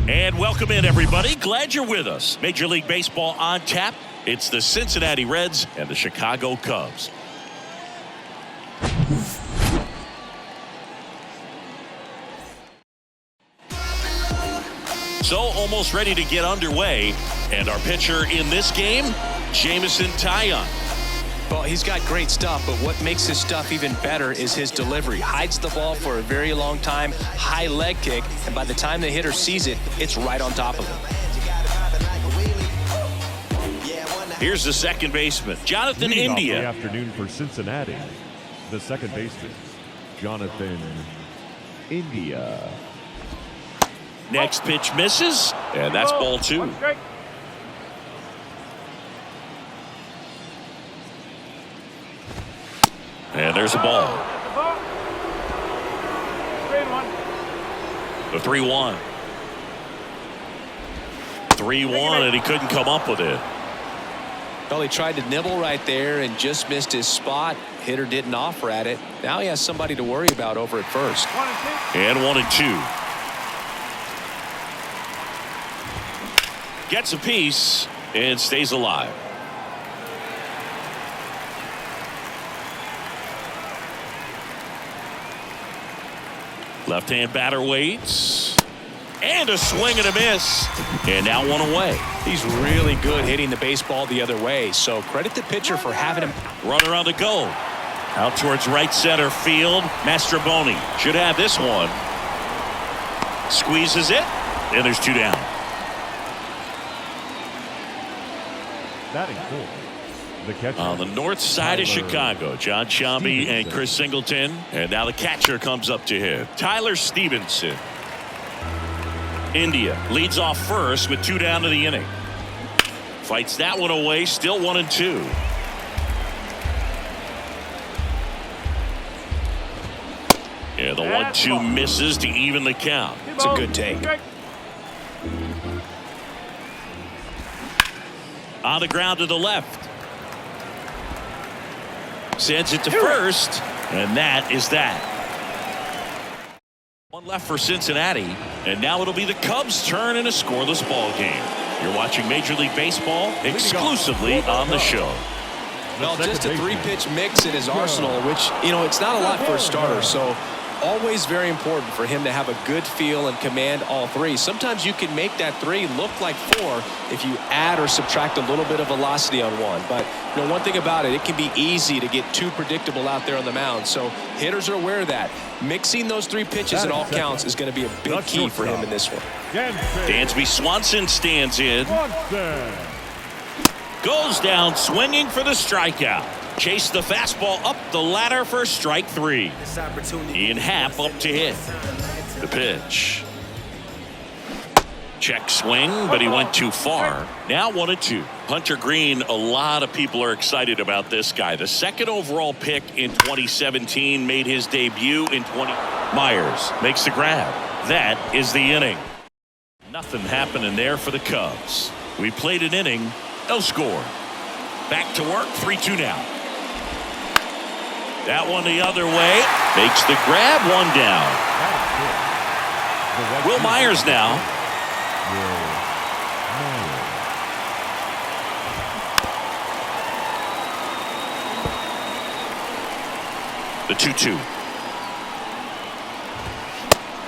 And welcome in, everybody. Glad you're with us. Major League Baseball on tap. It's the Cincinnati Reds and the Chicago Cubs. So almost ready to get underway. And our pitcher in this game, Jameson Taillon. Well, he's got great stuff, but what makes his stuff even better is his delivery. Hides the ball for a very long time, high leg kick, and by the time the hitter sees it, it's right on top of him. Here's the second baseman, Jonathan India. The afternoon for Cincinnati. The second baseman, Jonathan India. Next pitch misses, and that's ball two. And there's a ball. The 3-1. 3-1, and he couldn't come up with it. Well, he tried to nibble right there and just missed his spot. Hitter didn't offer at it. Now he has somebody to worry about over at first. And 1-2. Gets a piece and stays alive. Left-hand batter waits. And a swing and a miss. And now one away. He's really good hitting the baseball the other way, so credit the pitcher for having him. Runner on the go. Out towards right center field. Mastroboni should have this one. Squeezes it. And there's two down. Batting fourth, the catcher. On the north side of Chicago, John Sciambi and Chris Singleton. And now the catcher comes up to hit. Tyler Stevenson. India leads off first with two down to the inning. Fights that one away, still 1-2. Yeah, the 1-2 misses to even the count. It's a good take. On the ground to the left. Sends it to first, and that is that. One left for Cincinnati, and now it'll be the Cubs' turn in a scoreless ball game. You're watching Major League Baseball exclusively on the show. Well, just a three-pitch mix in his arsenal, which, it's not a lot for a starter, so always very important for him to have a good feel and command all three. Sometimes you can make that three look like four if you add or subtract a little bit of velocity on one. But one thing about it can be easy to get too predictable out there on the mound. So hitters are aware of that. Mixing those three pitches at all counts is going to be a big key for him in this one. Dansby Swanson stands in. Goes down swinging for the strikeout. Chase the fastball up the ladder for strike three. Ian Happ up to hit. The pitch. Check swing, but he went too far. Now 1-2. Hunter Green, a lot of people are excited about this guy. The second overall pick in 2017, made his debut in Myers makes the grab. That is the inning. Nothing happening there for the Cubs. We played an inning, no score. Back to work, 3-2 now. That one the other way. Makes the grab, one down. Will Myers now. The 2-2.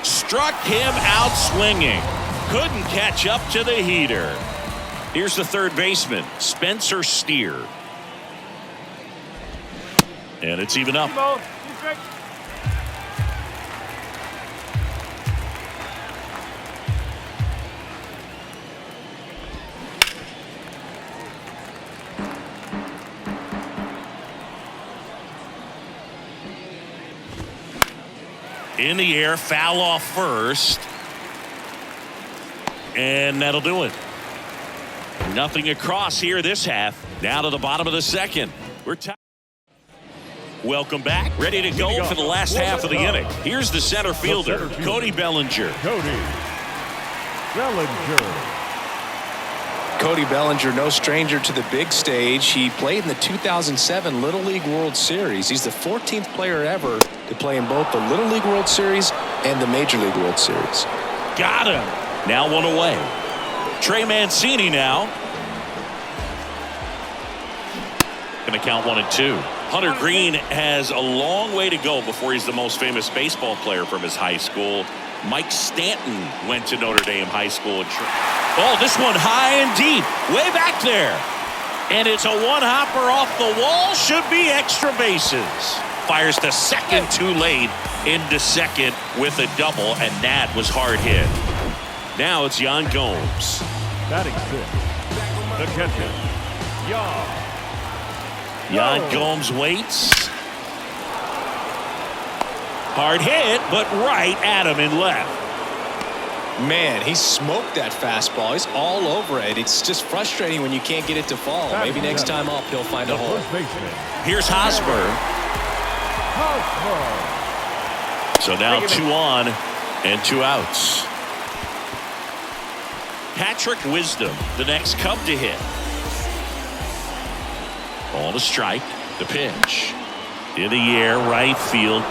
Struck him out swinging. Couldn't catch up to the heater. Here's the third baseman, Spencer Steer. And it's even up. In the air, foul off first. And that'll do it. Nothing across here this half. Now to the bottom of the second. We're tied. Welcome back. Ready to go for the last half of the inning. Here's the center fielder, Cody Bellinger. Cody Bellinger, no stranger to the big stage. He played in the 2007 Little League World Series. He's the 14th player ever to play in both the Little League World Series and the Major League World Series. Got him. Now one away. Trey Mancini now. Going to count 1-2. Hunter Green has a long way to go before he's the most famous baseball player from his high school. Mike Stanton went to Notre Dame High School. Oh, this one high and deep, way back there. And it's a one-hopper off the wall. Should be extra bases. Fires to second too late. Into second with a double, and that was hard hit. Now it's Yan Gomes. Batting fifth, the catcher, Yan Gomes waits. Hard hit, but right at him and left. Man, he smoked that fastball. He's all over it. It's just frustrating when you can't get it to fall. Maybe next time up he'll find a hole. Here's Hosmer. So now 2 on and 2 outs. Patrick Wisdom, the next Cub to hit. Ball to strike. The pitch. In the air, right field.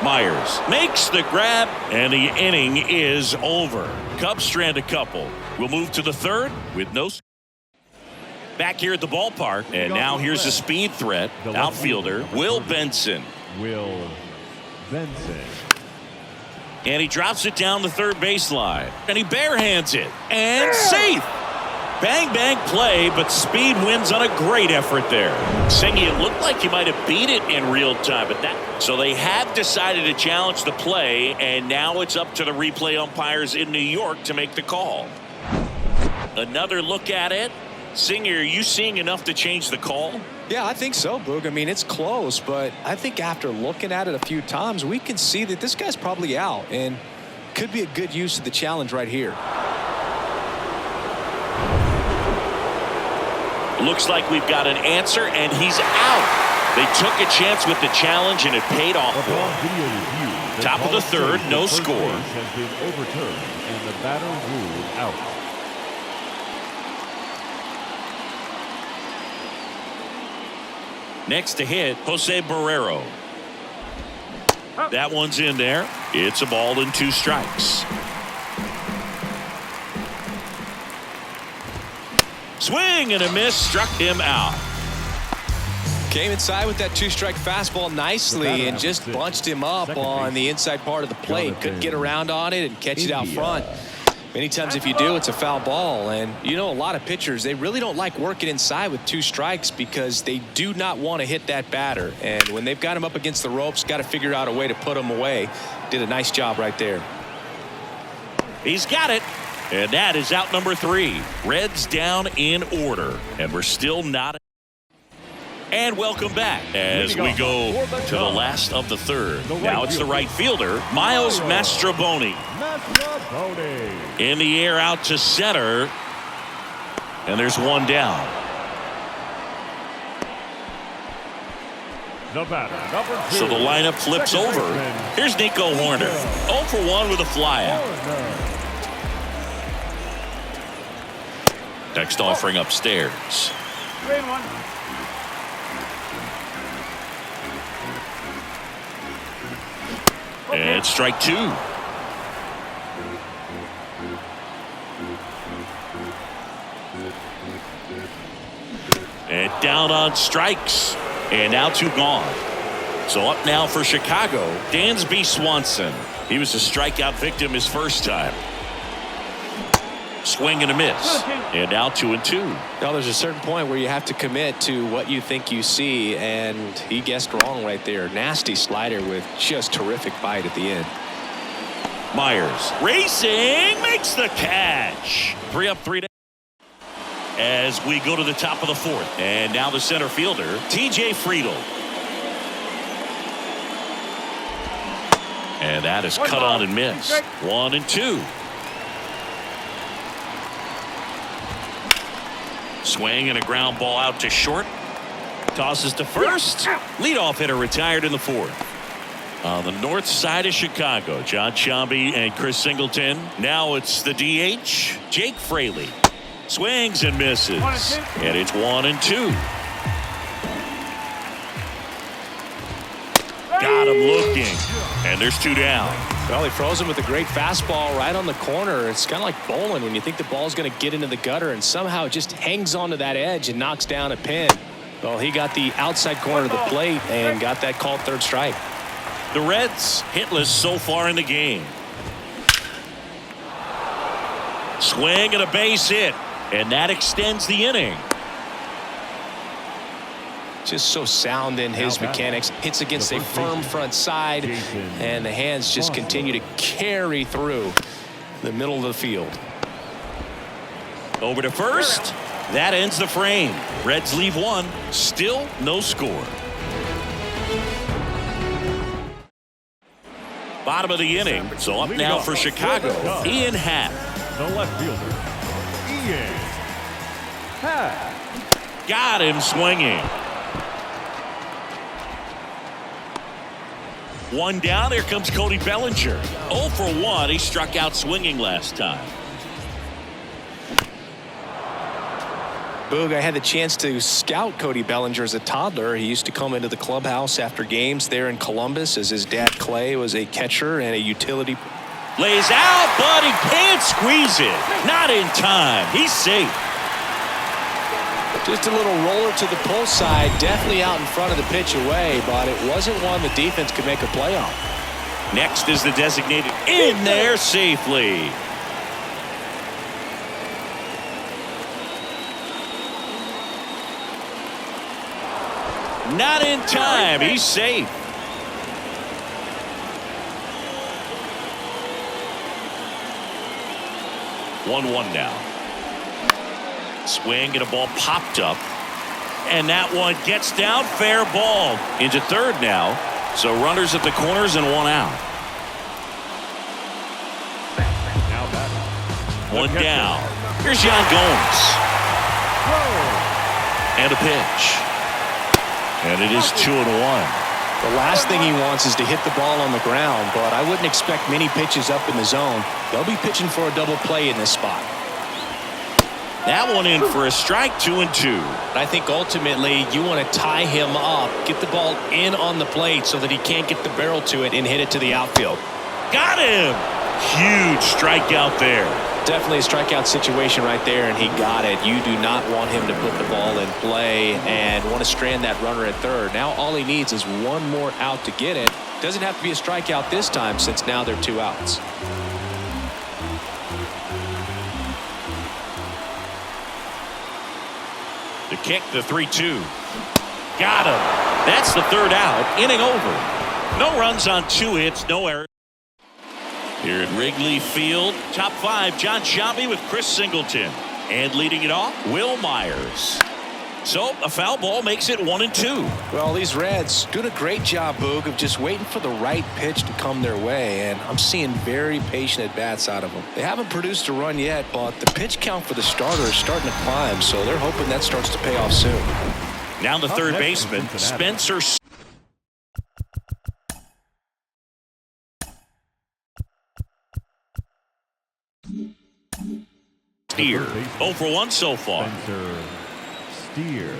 Myers makes the grab, and the inning is over. Cubs strand a couple. We'll move to the third with no. Back here at the ballpark, and now here's a speed threat. Outfielder Will Benson. And he drops it down the third baseline. And he barehands it. And safe. Bang, bang play, but speed wins on a great effort there. Singy, it looked like he might have beat it in real time, but so they have decided to challenge the play, and now it's up to the replay umpires in New York to make the call. Another look at it. Singer, are you seeing enough to change the call? Yeah, I think so, Boog. I mean, it's close, but I think after looking at it a few times, we can see that this guy's probably out, and could be a good use of the challenge right here. Looks like we've got an answer, and he's out. They took a chance with the challenge, and it paid off for them. Top of the third, no score. Has been overturned, and the batter ruled out. Next to hit, Jose Barrero. That one's in there. It's a ball and 2 strikes. Swing and a miss, struck him out. Came inside with that 2-strike fastball nicely and just bunched him up on the inside part of the plate. Couldn't get around on it and catch it out front. Many times if you do, it's a foul ball. And you know, a lot of pitchers, they really don't like working inside with 2 strikes because they do not want to hit that batter. And when they've got him up against the ropes, got to figure out a way to put him away. Did a nice job right there. He's got it. And that is out number 3. Reds down in order. And we're still not. And welcome back as we go to the last of the third. Now it's the right fielder, Miles Mastrobuoni. In the air out to center. And there's one down. So the lineup flips over. Here's Nico Horner. 0 for 1 with a flyout. Next offering upstairs. And strike 2. And down on strikes. And now 2 gone. So up now for Chicago, Dansby Swanson. He was a strikeout victim his first time. Swing and a miss. And now 2-2. Now there's a certain point where you have to commit to what you think you see, and he guessed wrong right there. Nasty slider with just terrific bite at the end. Myers racing, makes the catch. 3 up, 3 down. As we go to the top of the 4th. And now the center fielder, TJ Friedl. And that is cut on and missed. 1-2. Swing and a ground ball out to short. Tosses to first. Leadoff hitter retired in the 4th. On the north side of Chicago, John Sciambi and Chris Singleton. Now it's the DH, Jake Fraley. Swings and misses. And it's 1-2. Got him looking. And there's 2 down. Well, he froze him with a great fastball right on the corner. It's kind of like bowling when you think the ball's going to get into the gutter and somehow it just hangs onto that edge and knocks down a pin. Well, he got the outside corner of the plate and got that called third strike. The Reds hitless so far in the game. Swing and a base hit, and that extends the inning. Just so sound in his mechanics. Hits against a firm front side, and the hands just continue to carry through the middle of the field. Over to first. That ends the frame. Reds leave one. Still no score. Bottom of the inning. So up now for Chicago, Ian Happ. The left fielder, Ian Happ. Got him swinging. One down. Here comes Cody Bellinger. 0 for 1. He struck out swinging last time. Boog, I had the chance to scout Cody Bellinger as a toddler. He used to come into the clubhouse after games there in Columbus as his dad Clay was a catcher and a utility. Lays out, but he can't squeeze it. Not in time. He's safe. Just a little roller to the pull side, definitely out in front of the pitch away, but it wasn't one the defense could make a play on. Next is the designated in there safely. Not in time. He's safe. One now. Swing and a ball popped up. And that one gets down. Fair ball. Into third now. So runners at the corners and one out. One down. Here's Yan Gomes. And a pitch. And it is 2-1. The last thing he wants is to hit the ball on the ground, but I wouldn't expect many pitches up in the zone. They'll be pitching for a double play in this spot. That one in for a strike, 2-2. I think ultimately you want to tie him up, get the ball in on the plate so that he can't get the barrel to it and hit it to the outfield. Got him. Huge strikeout there. Definitely a strikeout situation right there, and he got it. You do not want him to put the ball in play and want to strand that runner at third. Now all he needs is one more out to get it. Doesn't have to be a strikeout this time since now they're 2 outs. The kick, the 3-2. Got him. That's the third out. Inning over. No runs on 2 hits, no errors. Here at Wrigley Field, top 5, John Sciambi with Chris Singleton. And leading it off, Will Myers. So a foul ball makes it 1-2. Well, these Reds doing a great job, Boog, of just waiting for the right pitch to come their way, and I'm seeing very patient at-bats out of them. They haven't produced a run yet, but the pitch count for the starter is starting to climb, so they're hoping that starts to pay off soon. Now the third baseman, Spencer Steer. 0 for 1 so far. Spencer Steer.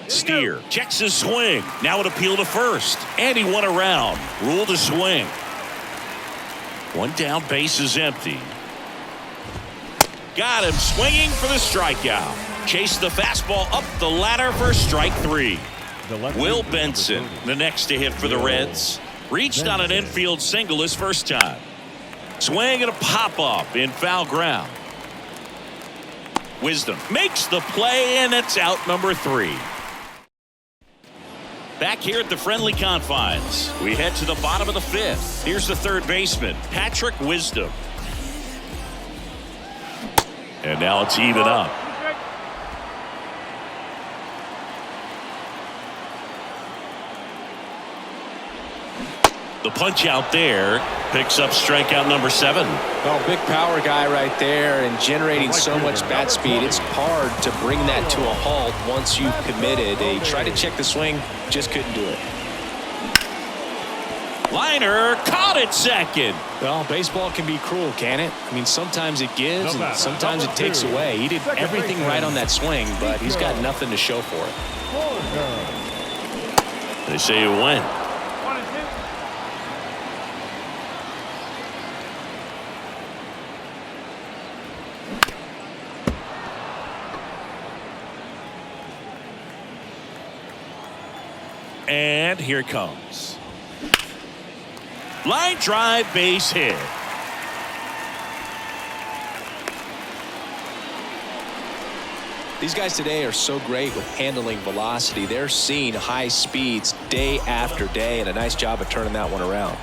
Steer checks his swing. Now an appeal to first. And he went around. Rule to swing. One down, base is empty. Got him swinging for the strikeout. Chased the fastball up the ladder for strike 3. Will Benson, the next to hit for the Reds. Reached on an infield single his first time. Swing and a pop-up in foul ground. Wisdom makes the play, and it's out number 3. Back here at the friendly confines, we head to the bottom of the 5th. Here's the third baseman, Patrick Wisdom. And now it's even up. The punch out there picks up strikeout number 7. Well, big power guy right there and generating so much bat speed. It's hard to bring that to a halt once you've committed. They tried to check the swing, just couldn't do it. Liner caught it second. Well, baseball can be cruel, can it? I mean, sometimes it gives and sometimes it takes away. He did everything right on that swing, but he's got nothing to show for it. They say it went. And here it comes. Line drive, base hit. These guys today are so great with handling velocity. They're seeing high speeds day after day, and a nice job of turning that one around.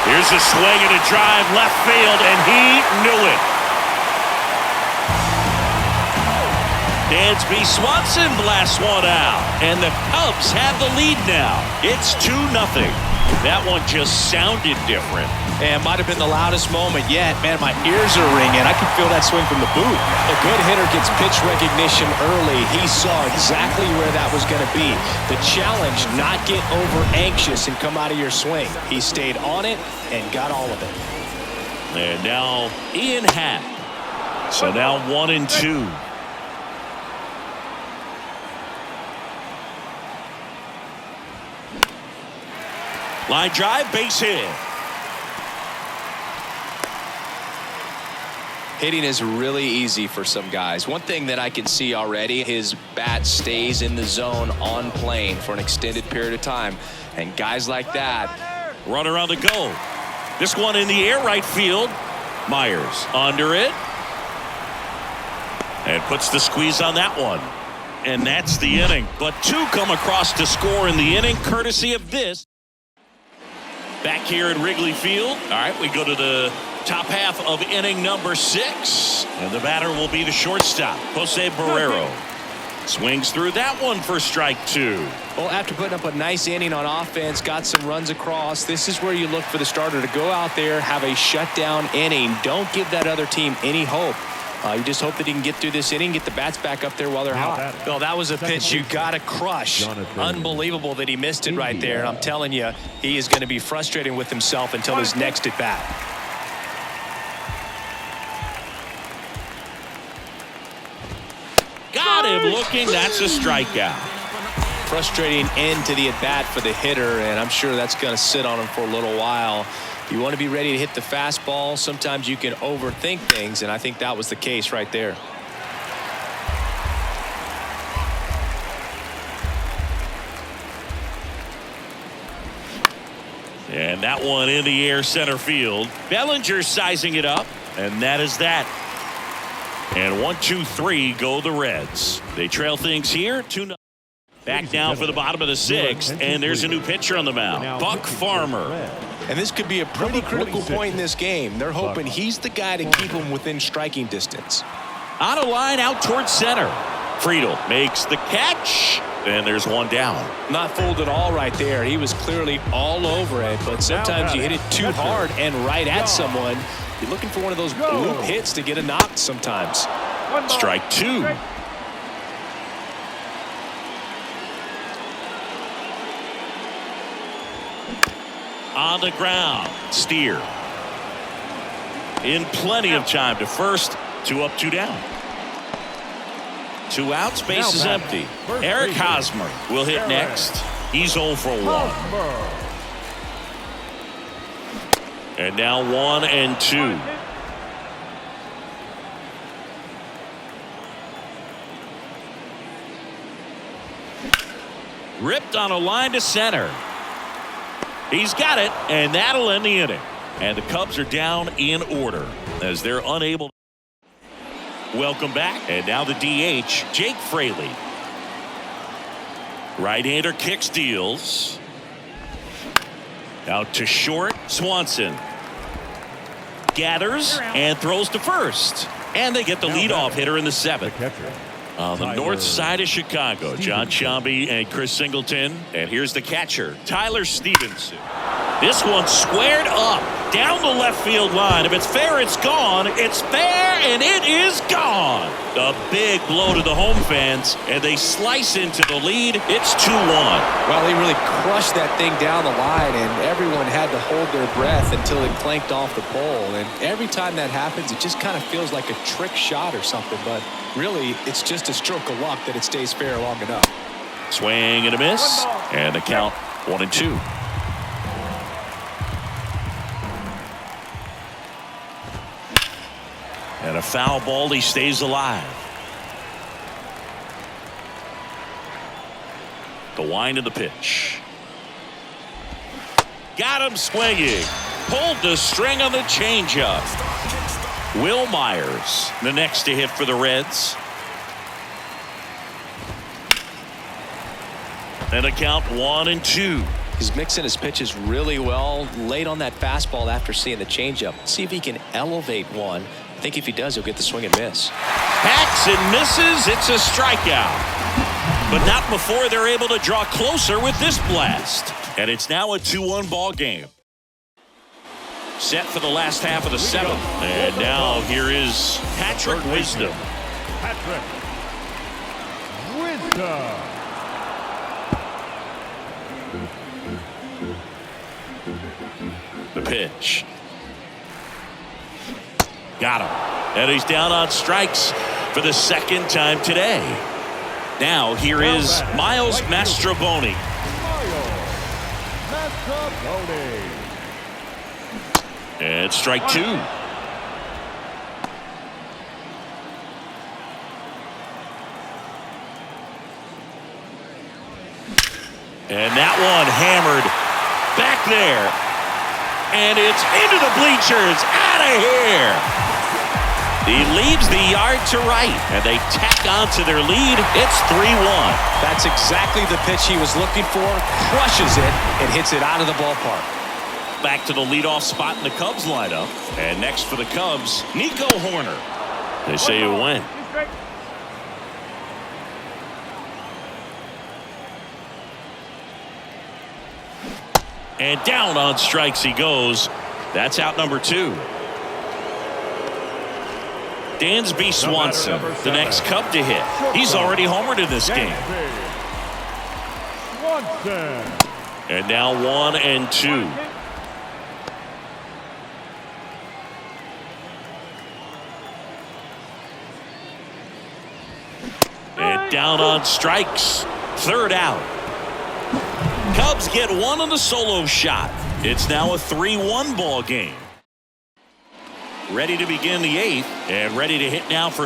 Here's a swing and a drive left field, and he knew it. Dansby Swanson blasts one out, and the Cubs have the lead now. It's 2-0. That one just sounded different. And might have been the loudest moment yet. Man, my ears are ringing. I can feel that swing from the booth. A good hitter gets pitch recognition early. He saw exactly where that was going to be. The challenge, not get over anxious and come out of your swing. He stayed on it and got all of it. And now Ian Happ. So now 1-2. Line drive, base hit. Hitting is really easy for some guys. One thing that I can see already, his bat stays in the zone on plane for an extended period of time. And guys like that. Runner on the go. This one in the air, right field. Myers under it. And puts the squeeze on that one. And that's the inning. But 2 come across to score in the inning, courtesy of this. Back here at Wrigley Field. All right, we go to the top half of inning number 6. And the batter will be the shortstop, Jose Barrero. Swings through that one for strike 2. Well, after putting up a nice inning on offense, got some runs across, this is where you look for the starter to go out there, have a shutdown inning. Don't give that other team any hope. You just hope that he can get through this inning, get the bats back up there while they're hot. Well, that was a pitch you got to crush. Unbelievable that he missed it right there. I'm telling you, he is going to be frustrated with himself until his next at bat. Got him looking. That's a strikeout. Frustrating end to the at bat for the hitter, and I'm sure that's going to sit on him for a little while. You want to be ready to hit the fastball. Sometimes you can overthink things, and I think that was the case right there. And that one in the air center field. Bellinger sizing it up, and that is that. And 1-2-3 go the Reds. They trail things here 2-0. Back now for the bottom of the 6th, and there's a new pitcher on the mound, Buck Farmer. And this could be a pretty critical point in this game. They're hoping he's the guy to keep them within striking distance. On a line out towards center. Friedel makes the catch, and there's one down. Not fooled at all right there. He was clearly all over it, but sometimes you hit it too hard and right at someone. You're looking for one of those bloop hits to get a knock sometimes. Strike 2. On the ground, Steer. In plenty of time to first. 2 up, 2 down. 2 outs, base is empty. Eric Hosmer will hit next. He's 0 for 1. And now 1-2. Ripped on a line to center. He's got it, and that'll end the inning. And the Cubs are down in order as they're unable. Welcome back. And now the DH, Jake Fraley. Right-hander kicks, deals. Out to short, Swanson. Gathers and throws to first. And they get the leadoff hitter in the 7th. On the north side of Chicago, John Sciambi and Chris Singleton. And here's the catcher, Tyler Stevenson. This one squared up down the left field line. If it's fair, it's gone. It's fair, and it is gone. A big blow to the home fans, and they slice into the lead. It's 2-1. Well, he really crushed that thing down the line, and everyone had to hold their breath until it clanked off the pole. And every time that happens, it just kind of feels like a trick shot or something. But really, it's just a stroke of luck that it stays fair long enough. Swing and a miss, and the count 1-2. And a foul ball, he stays alive. The wind of the pitch. Got him swinging. Pulled the string on the changeup. Will Myers, the next to hit for the Reds. And a count 1-2. He's mixing his pitches really well. Late on that fastball after seeing the changeup. See if he can elevate one. I think if he does, he'll get the swing and miss. Hacks and misses. It's a strikeout. But not before they're able to draw closer with this blast. And it's now a 2-1 ball game. Set for the last half of the seventh. And now here is Patrick Wisdom. Patrick Wisdom. The pitch. Got him. And he's down on strikes for the second time today. Now here is Miles Mastrobuoni. And strike two. And that one hammered back there. And it's into the bleachers. Out of here. He leaves the yard to right. And they tack on to their lead. It's 3-1. That's exactly the pitch he was looking for. Crushes it and hits it out of the ballpark. Back to the leadoff spot in the Cubs lineup. And next for the Cubs, Nico Horner. They say it went. And down on strikes he goes. That's out number 2. Dansby Swanson, the next Cub to hit. He's already homered in this game. And now 1-2. And down on strikes. Third out. Cubs get one on the solo shot. It's now a 3-1 ball game. Ready to begin the 8th and ready to hit now for.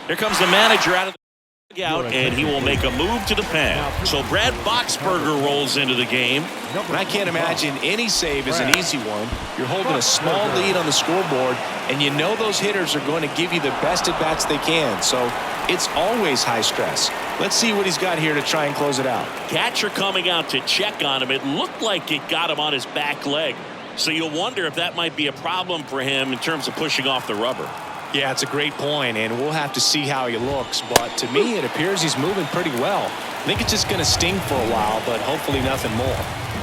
Here comes the manager out of the dugout, and he will make a move to the pen. So Brad Boxberger rolls into the game. And I can't imagine any save is an easy one. You're holding a small lead on the scoreboard, and you know those hitters are going to give you the best at-bats they can. So it's always high stress. Let's see what he's got here to try and close it out. Catcher coming out to check on him. It looked like it got him on his back leg. So you'll wonder if that might be a problem for him in terms of pushing off the rubber. Yeah, it's a great point, and we'll have to see how he looks. But to me, it appears he's moving pretty well. I think it's just going to sting for a while, but hopefully nothing more.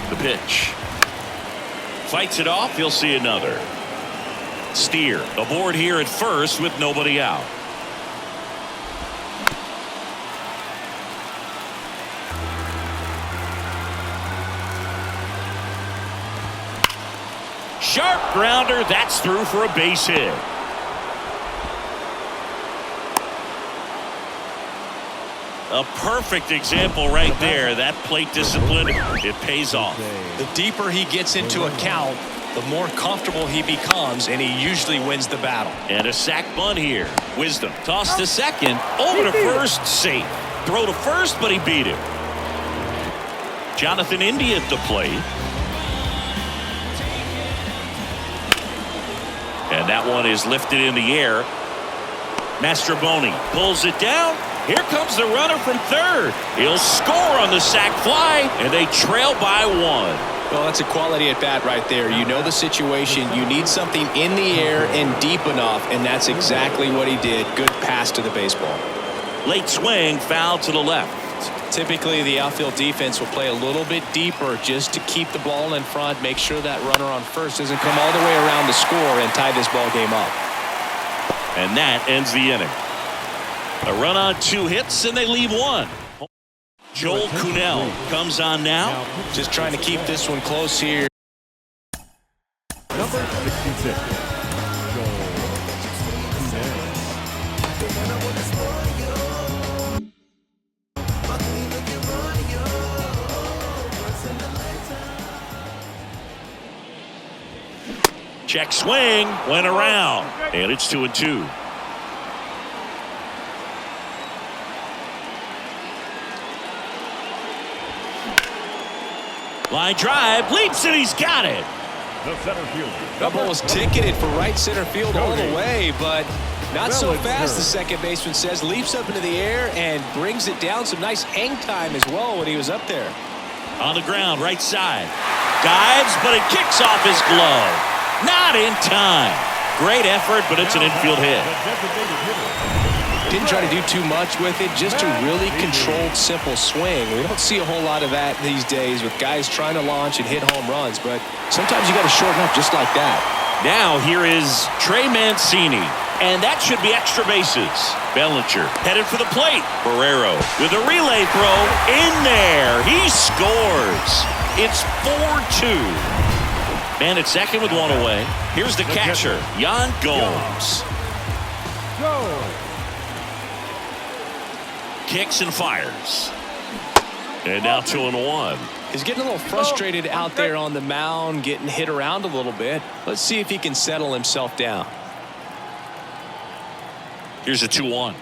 The pitch. Fights it off. He'll see another. Steer aboard here at first with nobody out. Sharp grounder. That's through for a base hit. A perfect example right there. That plate discipline, it pays off. The deeper he gets into a count, the more comfortable he becomes, and he usually wins the battle. And a sac bunt here. Wisdom tossed to second, over to first, safe. Throw to first, but he beat him. Jonathan India at the plate. And that one is lifted in the air. Mastrobuoni pulls it down. Here comes the runner from third. He'll score on the sac fly, and they trail by 1. Well, that's a quality at bat right there. You know the situation. You need something in the air and deep enough, and that's exactly what he did. Good pass to the baseball. Late swing, foul to the left. Typically, the outfield defense will play a little bit deeper just to keep the ball in front, make sure that runner on first doesn't come all the way around to score and tie this ball game up. And that ends the inning. A run on 2 hits, and they leave 1. Joel Kuhnel comes on now. Just trying to keep this one close here. Number 66. Check swing, went around, and it's 2-2. Line drive, leaps and he's got it. The center fielder. That ball was ticketed for right center field all the way, but not so fast, the second baseman says. Leaps up into the air and brings it down. Some nice hang time as well when he was up there. On the ground, right side. Dives, but it kicks off his glove. Not in time. Great effort, but it's an infield hit. Didn't try to do too much with it, just a really controlled, simple swing. We don't see a whole lot of that these days with guys trying to launch and hit home runs, but sometimes you got to shorten up just like that. Now here is Trey Mancini, and that should be extra bases. Bellinger headed for the plate. Barrero with a relay throw in there. He scores. It's 4-2. Man at second with one away. Here's the catcher, Yan Gomes. Kicks and fires. And now 2-1. He's getting a little frustrated out there on the mound, getting hit around a little bit. Let's see if he can settle himself down. Here's a 2-1.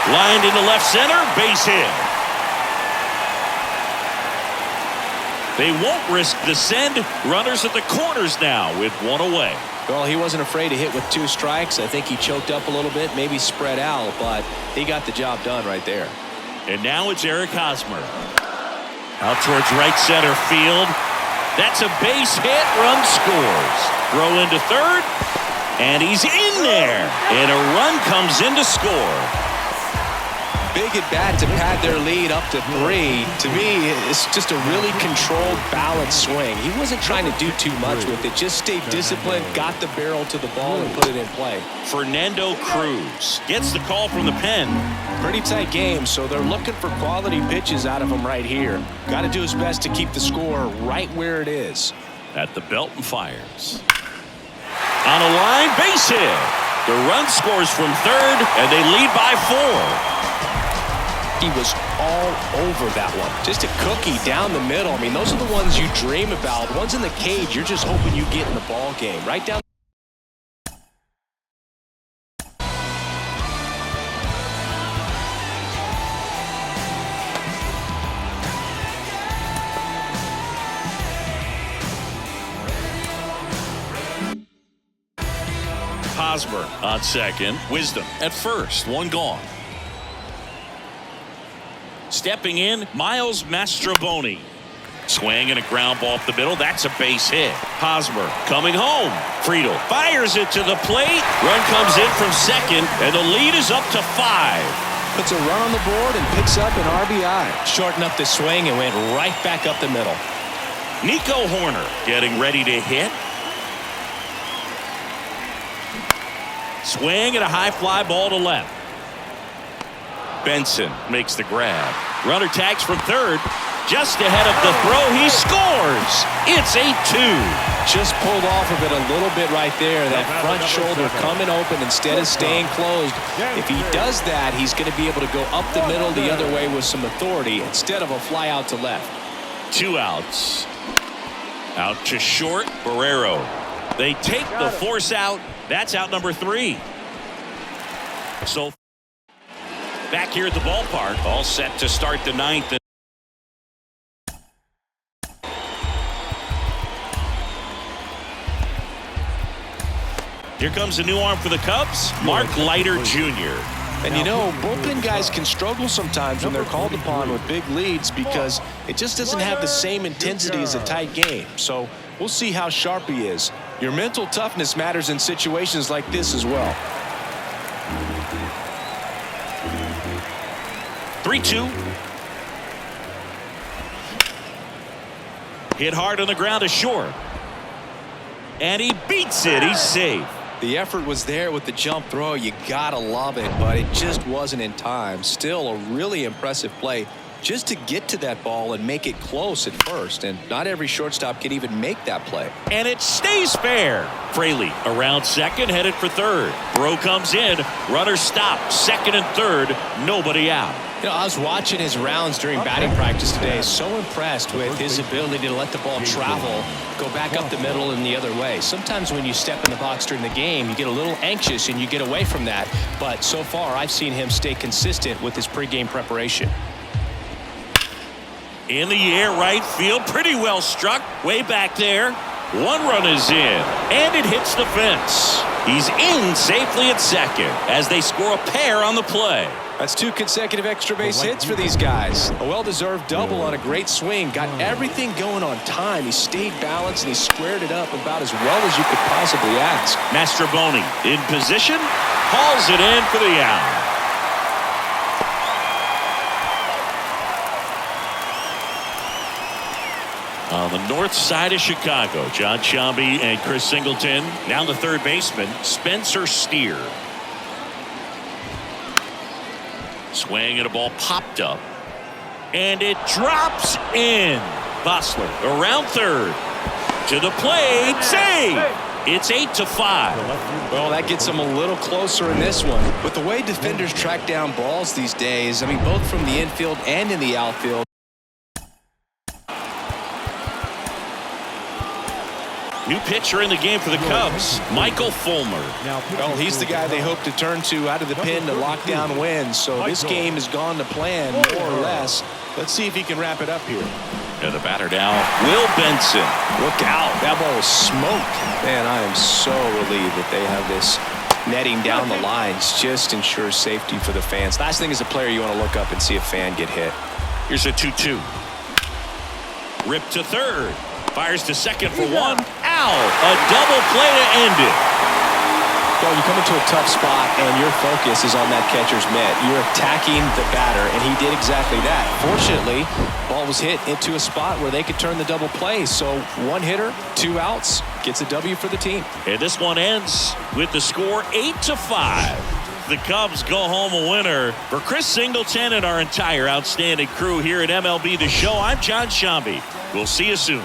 Lined into left center, base hit. They won't risk the send. Runners at the corners now with one away. Well, he wasn't afraid to hit with 2 strikes. I think he choked up a little bit, maybe spread out, but he got the job done right there. And now it's Eric Hosmer. Out towards right center field. That's a base hit. Run scores. Throw into third. And he's in there. And a run comes in to score. Big at bat to pad their lead up to 3. To me, it's just a really controlled, balanced swing. He wasn't trying to do too much with it. Just stayed disciplined, got the barrel to the ball, and put it in play. Fernando Cruz gets the call from the pen. Pretty tight game, so they're looking for quality pitches out of him right here. Got to do his best to keep the score right where it is. At the belt and fires. On a line, base hit. The run scores from third, and they lead by 4. He was all over that one. Just a cookie down the middle. I mean, those are the ones you dream about. Ones in the cage, you're just hoping you get in the ball game. Right down. Hosmer on second. Wisdom at first. One gone. Stepping in, Miles Mastrobuoni. Swing and a ground ball up the middle. That's a base hit. Hosmer coming home. Friedel fires it to the plate. Run comes in from second, and the lead is up to 5. Puts a run on the board and picks up an RBI. Shortened up the swing and went right back up the middle. Nico Horner getting ready to hit. Swing and a high fly ball to left. Benson makes the grab. Runner tags from third. Just ahead of the throw, he scores. It's 8-2. Just pulled off of it a little bit right there. That front shoulder coming open instead of staying closed. If he does that, he's going to be able to go up the middle the other way with some authority instead of a fly out to left. 2 outs. Out to short, Barrero. They take the force out. That's out number 3. So back here at the ballpark, all set to start the 9th. Here comes a new arm for the Cubs, Mark Leiter Jr. And you know, bullpen guys can struggle sometimes when they're called upon with big leads because it just doesn't have the same intensity as a tight game. So we'll see how sharp he is. Your mental toughness matters in situations like this as well. 3-2. Hit hard on the ground to short. And he beats it. He's safe. The effort was there with the jump throw. You gotta love it, but it just wasn't in time. Still a really impressive play just to get to that ball and make it close at first. And not every shortstop can even make that play. And it stays fair. Fraley around second, headed for third. Throw comes in. Runner stopped. Second and third. Nobody out. You know, I was watching his rounds during batting practice today. So impressed with his ability to let the ball travel, go back up the middle and the other way. Sometimes when you step in the box during the game, you get a little anxious and you get away from that. But so far, I've seen him stay consistent with his pregame preparation. In the air, right field, pretty well struck. Way back there. One run is in, and it hits the fence. He's in safely at second as they score a pair on the play. That's 2 consecutive extra base hits for these guys. A well-deserved double on a great swing. Got everything going on time. He stayed balanced and he squared it up about as well as you could possibly ask. Mastroboni in position, hauls it in for the out. On the north side of Chicago, John Sciambi and Chris Singleton. Now the third baseman, Spencer Steer. Swing and a ball popped up. And it drops in. Bosler around third. To the plate. Save! It's 8-5. Well, that gets them a little closer in this one. With the way defenders track down balls these days, I mean, both from the infield and in the outfield. New pitcher in the game for the Cubs, Michael Fulmer. Well, he's the guy they hope to turn to out of the pen to lock down wins. So this game has gone to plan, more or less. Let's see if he can wrap it up here. And the batter now, Will Benson. Look out. That ball was smoked. Man, I am so relieved that they have this netting down the lines. Just ensures safety for the fans. Last thing as a player, you want to look up and see a fan get hit. Here's a 2-2. Ripped to third. Fires to second for one. Out. A double play to end it. Well, you come into a tough spot and your focus is on that catcher's mitt. You're attacking the batter, and he did exactly that. Fortunately, ball was hit into a spot where they could turn the double play. So 1 hitter, 2 outs, gets a W for the team. And this one ends with the score 8-5. The Cubs go home a winner. For Chris Singleton and our entire outstanding crew here at MLB The Show, I'm John Sciambi. We'll see you soon.